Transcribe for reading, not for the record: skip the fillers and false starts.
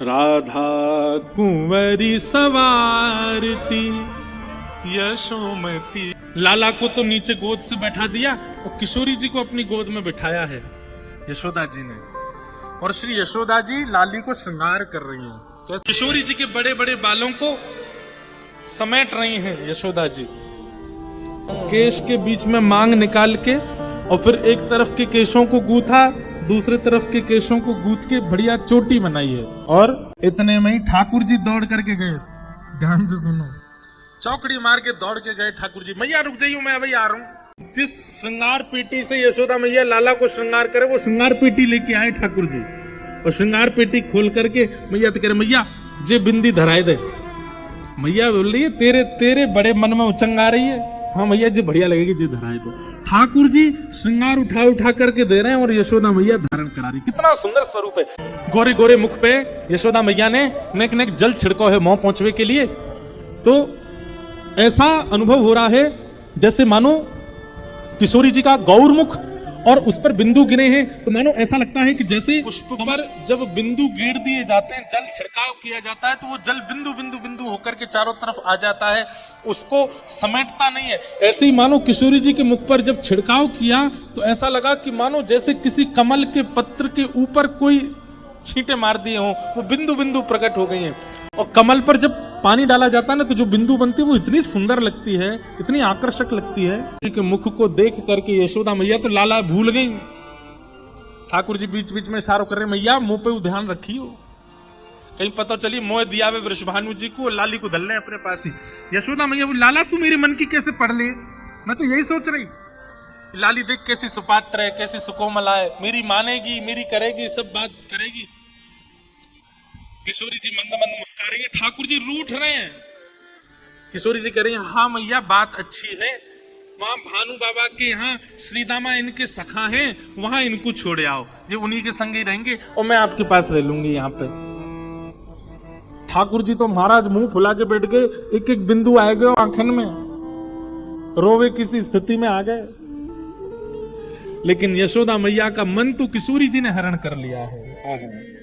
राधा कुंवरी सवारती यशोमती। लाला को तो नीचे गोद से बैठा दिया और किशोरी जी को अपनी गोद में बिठाया है यशोदा जी ने। और श्री यशोदा जी लाली को श्रृंगार कर रही हैं। किशोरी जी के बड़े बड़े बालों को समेट रही हैं यशोदा जी। केश के बीच में मांग निकाल के और फिर एक तरफ के केशों को गूथा, दूसरे तरफ के केशों को गूथ के बढ़िया चोटी बनाई है। और इतने में ही ठाकुर जी दौड़ करके गए। ध्यान से सुनो, चौकड़ी मार के दौड़ के गए ठाकुर जी। मैया रुक जाइए, मैं अभी आ रहा हूँ। जिस श्रृंगार पेटी से यशोदा मैया लाला को श्रृंगार करे, वो श्रृंगार पेटी लेके आए ठाकुर जी। और श्रृंगार पेटी खोल करके मैया तो कह रहे, मैया जे बिंदी धराए दे। मैया बोल रही है, तेरे बड़े मन में उचंग आ रही है। हाँ मैया जी बढ़िया लगेगी जी धराए तो। ठाकुर जी श्रृंगार उठा करके दे रहे हैं और यशोदा मैया धारण करा रही। कितना सुंदर स्वरूप है। गोरे गोरे मुख पे यशोदा मैया ने नेक नेक जल छिड़को है मोह पहुंचवे के लिए। तो ऐसा अनुभव हो रहा है जैसे मानो किशोरी जी का गौरमुख और उस पर बिंदु गिरे हैं, तो मानो ऐसा लगता है कि जैसे पुष्प पर जब बिंदु गिर दिए जाते हैं, जल छिड़काव किया जाता है, तो वो जल बिंदु बिंदु बिंदु होकर के चारों तरफ आ जाता है, उसको समेटता नहीं है। ऐसे ही मानो किशोरी जी के मुख पर जब छिड़काव किया तो ऐसा लगा कि मानो जैसे किसी कमल के पत्र के ऊपर कोई छींटे मार दिए हों, वो बिंदु बिंदु प्रकट हो गई हैं। और कमल पर जब पानी डाला जाता है ना, तो जो बिंदु बनती है वो इतनी सुंदर लगती है, इतनी आकर्षक लगती है कि मुख को देख करके यशोदा मैया तो लाला भूल गई। ठाकुर जी बीच बीच में इशारा कर रहे, मैया मुंह पे ध्यान रखियो, कहीं पता चली मोह दिया वे वृषभानु जी को, लाली को धल ले अपने पास ही। यशोदा मैया बोली, लाला तू मेरे मन की कैसे पढ़ ले, मैं तो यही सोच रही। लाली देख कैसी सुपात्र है, कैसी सुकोमला है, मेरी मानेगी, मेरी करेगी, सब बात करेगी। किशोरी जी मंद मंद मुस्कुरा रही है, ठाकुर जी रूठ रहे हैं। किशोरी जी कह रही है, हाँ मैया बात अच्छी है, वहां भानु बाबा के यहाँ श्रीदामा इनके सखा हैं, वहां इनको छोड़े आओ, जो उन्हीं के संग ही रहेंगे और मैं आपके पास रह लूंगी यहाँ पे। ठाकुर जी तो महाराज मुंह फुला के बैठ गए, एक एक बिंदु आए गए आंखन में, रोवे किसी स्थिति में आ गए। लेकिन यशोदा मैया का मन तो किशोरी जी ने हरण कर लिया है।